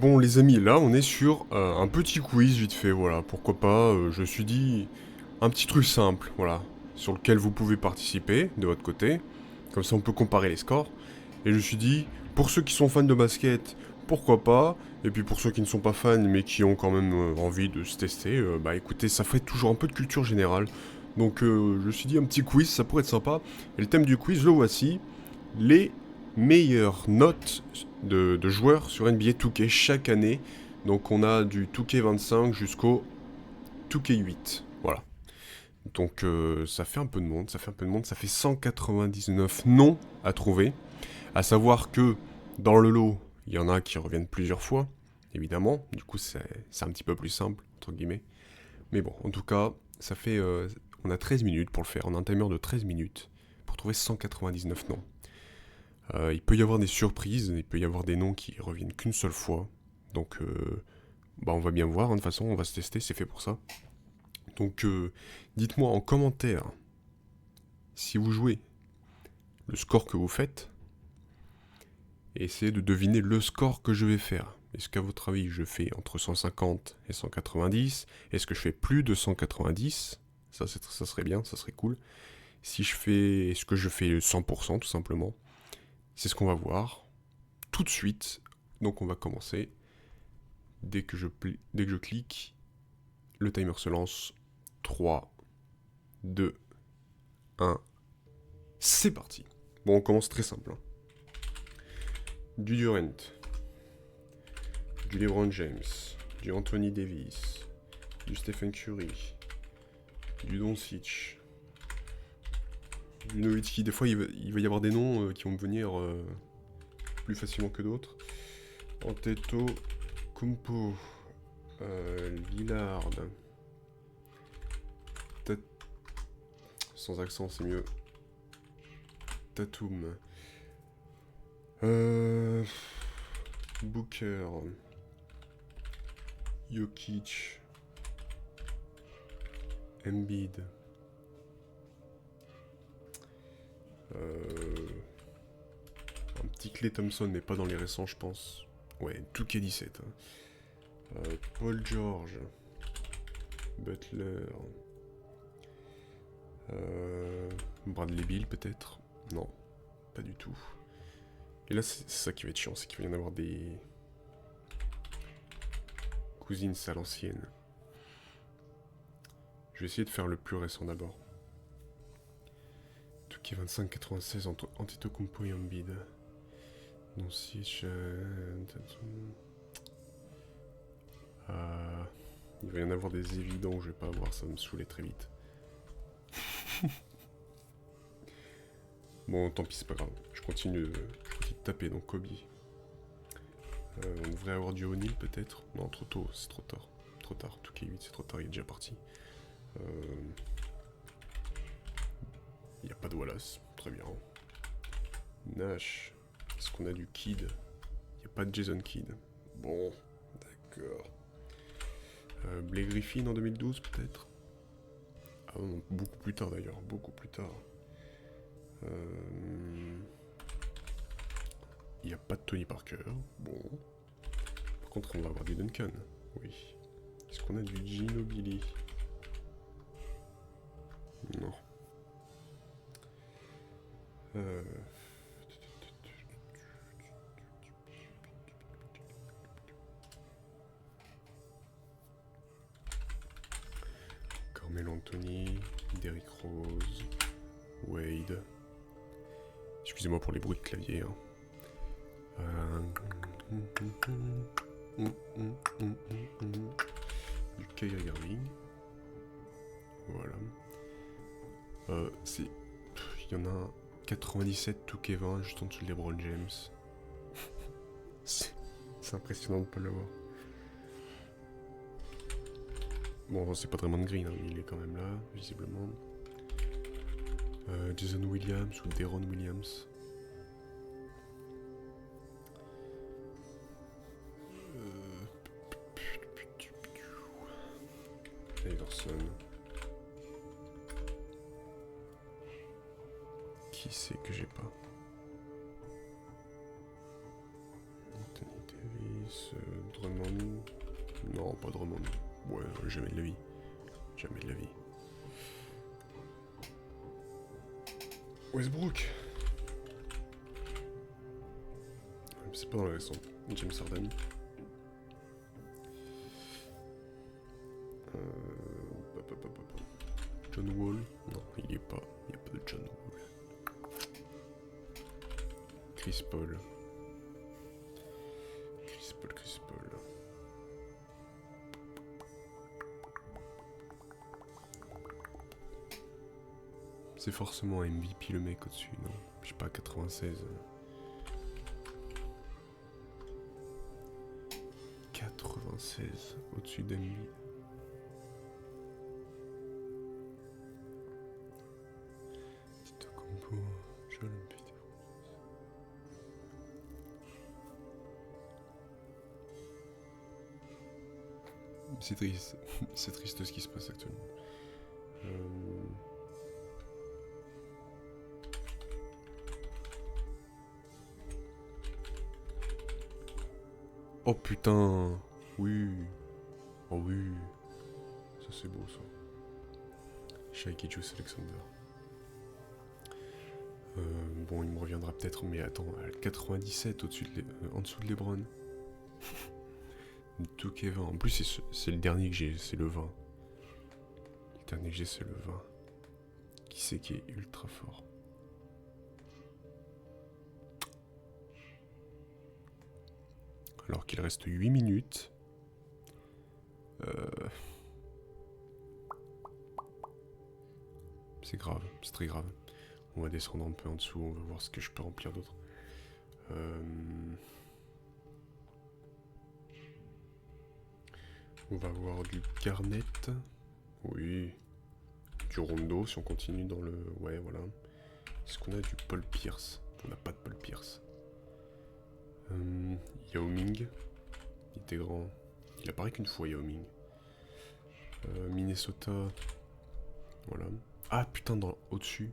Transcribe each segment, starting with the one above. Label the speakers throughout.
Speaker 1: Bon les amis, là on est sur un petit quiz vite fait, voilà, pourquoi pas, je me suis dit un petit truc simple, voilà, sur lequel vous pouvez participer de votre côté, comme ça on peut comparer les scores, et je me suis dit, pour ceux qui sont fans de basket, pourquoi pas, et puis pour ceux qui ne sont pas fans mais qui ont quand même envie de se tester, bah écoutez, ça fait toujours un peu de culture générale, donc je me suis dit un petit quiz, ça pourrait être sympa, et le thème du quiz, le voici, les meilleures notes de joueurs sur NBA 2K chaque année. Donc on a du 2K25 jusqu'au 2K8. Voilà. Donc ça fait un peu de monde, ça fait 199 noms à trouver. À savoir que dans le lot, il y en a qui reviennent plusieurs fois, évidemment. Du coup c'est un petit peu plus simple, entre guillemets. Mais bon, en tout cas, ça fait... on a 13 minutes pour le faire. On a un timer de 13 minutes pour trouver 199 noms. Il peut y avoir des surprises, il peut y avoir des noms qui reviennent qu'une seule fois. Donc, bah on va bien voir, hein, de toute façon, on va se tester, c'est fait pour ça. Donc, dites-moi en commentaire si vous jouez, le score que vous faites, et essayez de deviner le score que je vais faire. Est-ce qu'à votre avis, je fais entre 150 et 190? Est-ce que je fais plus de 190? Ça serait bien, ça serait cool. Si je fais... Est-ce que je fais 100% tout simplement? C'est ce qu'on va voir tout de suite. Donc on va commencer. Dès que je clique, le timer se lance. 3, 2, 1. C'est parti. Bon, on commence très simple. Hein. Du Durant, du LeBron James, du Anthony Davis, du Stephen Curry, du Doncic, du Nowitzki. Des fois, il va y avoir des noms qui vont me venir plus facilement que d'autres. Anteto, Kumpo, Lillard. Sans accent, c'est mieux. Tatum. Booker. Jokic. Embiid. Un petit Klay Thompson, mais pas dans les récents, je pense. Ouais, 2K17. Hein. Paul George. Butler. Bradley Beal, peut-être. Non, pas du tout. Et là, c'est ça qui va être chiant, c'est qu'il va y en avoir des cousines à l'ancienne. Je vais essayer de faire le plus récent d'abord. Tuki 25-96 entre Antetokounmpo et Embiid. Non si je... il va y en avoir des évidents que je vais pas avoir, ça va me saouler très vite. Bon, tant pis, c'est pas grave. Je continue de taper, donc Kobe. On devrait avoir du O'Neal peut-être. Non, trop tôt, c'est trop tard. Trop tard, 2K8, c'est trop tard, il est déjà parti. Il n'y a pas de Wallace, très bien. Nash, est-ce qu'on a du Kidd? Il n'y a pas de Jason Kidd. Bon, d'accord. Blake Griffin en 2012 peut-être. Ah non, beaucoup plus tard d'ailleurs, beaucoup plus tard. Il n'y a pas de Tony Parker. Bon. Par contre, on va avoir du Duncan. Oui. Est-ce qu'on a du Ginobili? Non. Carmelo Anthony, Derrick Rose, Wade. Excusez-moi pour les bruits de clavier. Hein. Du Kyrie Irving. Voilà. Il y en a 97 2K20 juste en dessous de LeBron James. C'est impressionnant de ne pas l'avoir. Bon, c'est pas vraiment de green, hein, mais il est quand même là, visiblement. Jason Williams ou Deron Williams. Everson. Qui c'est que j'ai pas? Anthony Davis, Drummond. Non, pas Drummond. Ouais, jamais de la vie. Jamais de la vie. Westbrook. C'est pas dans la récent. James Harden. John Wall. Non, il y est pas. Il n'y a pas de John Wall. Chris Paul. Chris Paul. C'est forcément un MVP le mec au-dessus, non? Je sais pas, 96. 96 au-dessus d'Embiid. Tito Combo, Joel Embiid. C'est triste, c'est triste ce qui se passe actuellement. Oh putain, oui, oh oui, ça c'est beau ça. Shai Gilgeous-Alexander. Bon, il me reviendra peut-être, mais attends, 97 au-dessus en dessous de LeBron. Tout est 20. En plus, c'est le dernier que j'ai, c'est le 20. Le dernier que j'ai, c'est le 20. Qui c'est qui est ultra fort? Alors qu'il reste 8 minutes. C'est grave, c'est très grave. On va descendre un peu en dessous, on va voir ce que je peux remplir d'autre. On va avoir du Garnett. Oui. Du Rondo, si on continue dans le... Ouais, voilà. Est-ce qu'on a du Paul Pierce? On n'a pas de Paul Pierce. Yao Ming. Il était grand. Il apparaît qu'une fois, Yao Ming. Minnesota. Voilà. Ah, putain, au-dessus.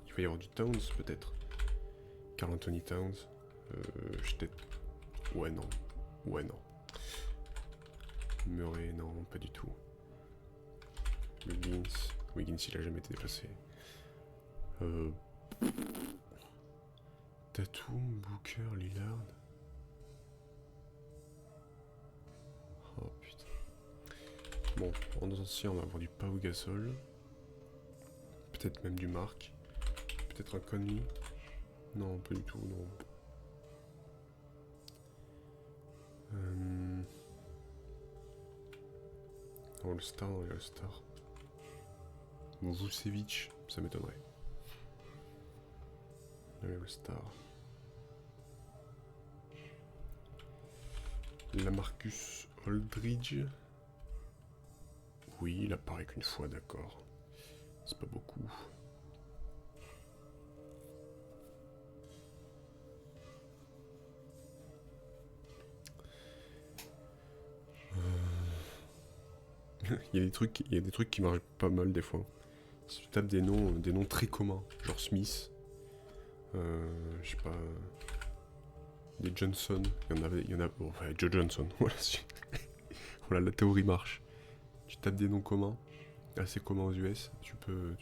Speaker 1: Il va y avoir du Towns, peut-être. Karl Anthony Towns. J'étais... Ouais, non. Ouais, non. Murray, non, pas du tout. Wiggins, il a jamais été déplacé. Tatum, Booker, Lillard. Oh putain. Bon, en ancien, on va avoir du Pau Gasol. Peut-être même du Marc. Peut-être un Conley. Non, pas du tout, non. All-Star, All-Star. Vucevic, ça m'étonnerait. All-Star. Lamarcus Aldridge. Oui, il apparaît qu'une fois, d'accord. C'est pas beaucoup. Il y a des trucs qui marchent pas mal des fois. Si tu tapes des noms très communs, genre Smith, je sais pas, des Johnson, il y en a, bon, enfin, Joe Johnson, voilà, voilà, la théorie marche. Tu tapes des noms communs, assez communs aux US, tu peux.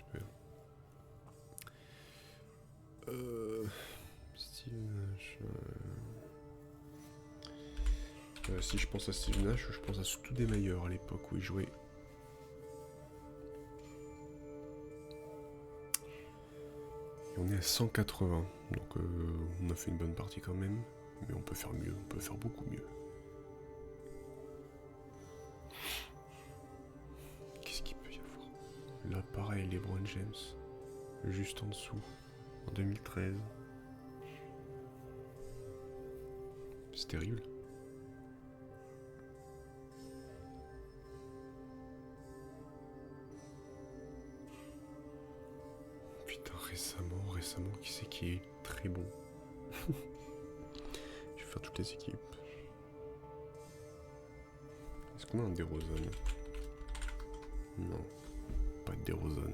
Speaker 1: Steve Nash. Si je pense à Steve Nash, je pense à Stoudemire Meyer à l'époque où il jouait. Et on est à 180, donc on a fait une bonne partie quand même, mais on peut faire mieux, on peut faire beaucoup mieux. Qu'est-ce qu'il peut y avoir? Là pareil, LeBron James, juste en dessous, en 2013. C'est terrible. Putain, récemment, qui c'est qui est très bon? Je vais faire toutes les équipes. Est-ce qu'on a un DeRozan? Non, pas de DeRozan.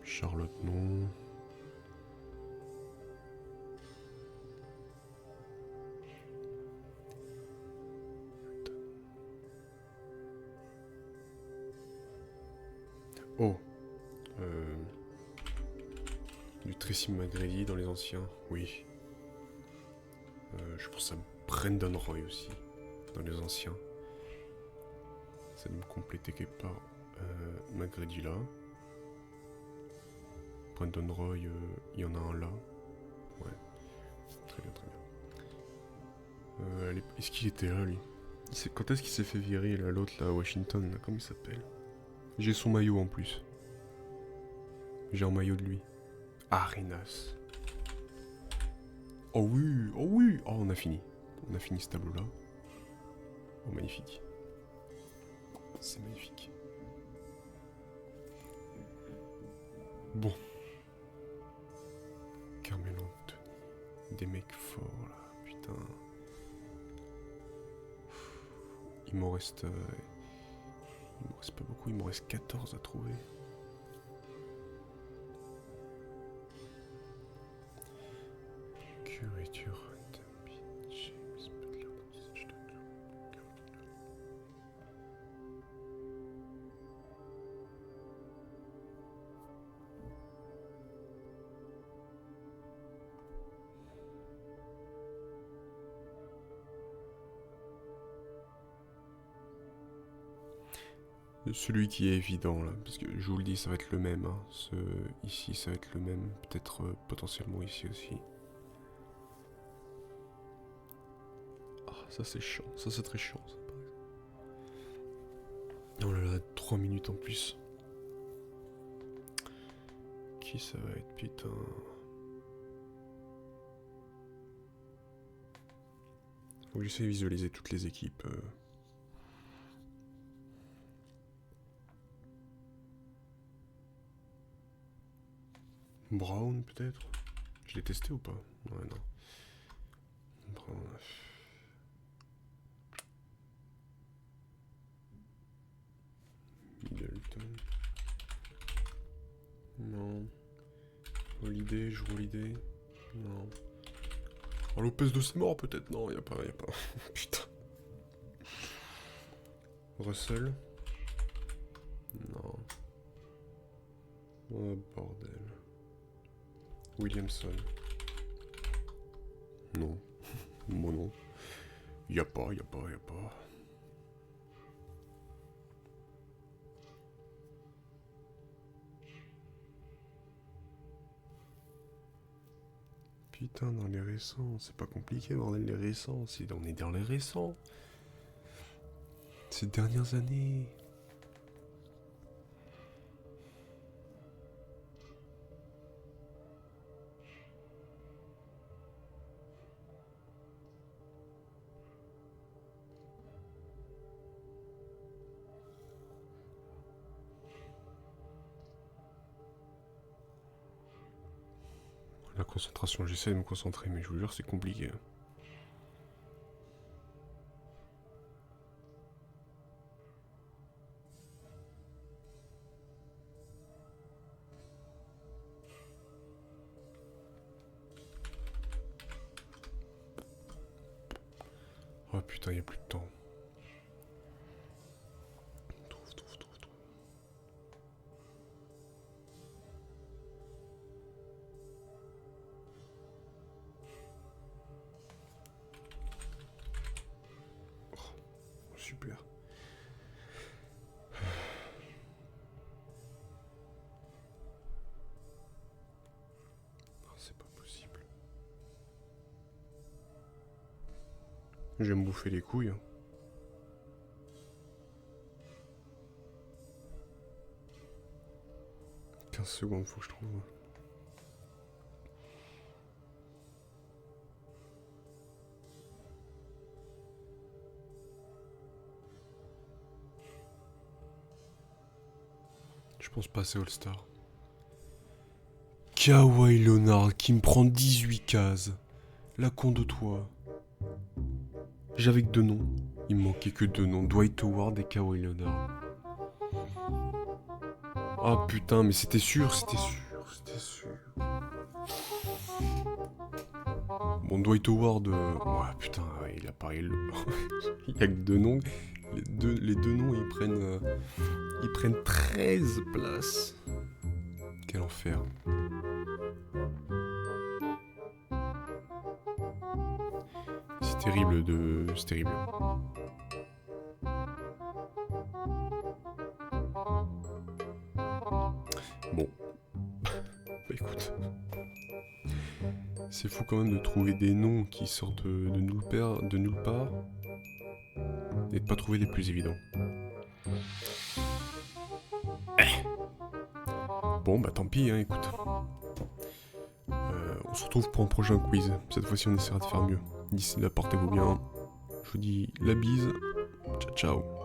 Speaker 1: Charlotte, non. Du Tracy McGrady dans les anciens, oui. Je pense à Brendan Roy aussi, dans les anciens. Ça doit me compléter quelque part. McGrady là. Brendan Roy, il y en a un là. Ouais. Très bien, très bien. Est-ce qu'il était là, lui? Quand est-ce qu'il s'est fait virer, là, l'autre, là, à Washington, là, comment il s'appelle? J'ai son maillot, en plus. J'ai un maillot de lui. Arenas. Oh oui, oh oui. Oh, on a fini. On a fini ce tableau-là. Oh, magnifique. C'est magnifique. Bon. Carmelo Anthony. Des mecs forts, là. Putain. Il m'en reste... il m'en reste pas beaucoup. Il m'en reste 14 à trouver. Curiture. Celui qui est évident là, parce que je vous le dis, ça va être le même. Hein. Ici, ça va être le même. Peut-être potentiellement ici aussi. Ah, ça c'est chiant. Ça c'est très chiant, ça, par exemple. Oh là là, 3 minutes en plus. Qui ça va être, putain? Faut que j'essaie de visualiser toutes les équipes. Brown peut-être? Je l'ai testé ou pas? Ouais, non. Brown. Middleton. Non. Holiday, je joue Holiday. Non. Oh, Lopez de ses morts peut-être? Non, y'a pas. Putain. Russell? Non. Oh bordel. Williamson. Non. Moi non. Y'a pas. Putain, dans les récents, c'est pas compliqué, bordel, les récents. On est dans les récents. Ces dernières années. La concentration, j'essaie de me concentrer, mais je vous jure, c'est compliqué. Oh putain, y a plus de temps. Trouve. Super. Oh, c'est pas possible. Je vais me bouffer les couilles. 15 secondes, faut que je trouve. Je pense passer All-Star. Kawhi Leonard qui me prend 18 cases. La con de toi. J'avais que 2 noms. Il me manquait que 2 noms. Dwight Howard et Kawhi Leonard. Ah putain, mais c'était sûr. Bon, Dwight Howard... Ouais, putain, il apparaît... Il y a que 2 noms. Les deux noms, ils prennent 13 places. Quel enfer. C'est terrible de... C'est terrible. Bon. Bah écoute. C'est fou quand même de trouver des noms qui sortent de nulle part. Et de pas trouver les plus évidents. Bon bah tant pis hein, écoute. On se retrouve pour un prochain quiz. Cette fois-ci on essaiera de faire mieux. D'ici là portez-vous bien. Je vous dis la bise. Ciao ciao.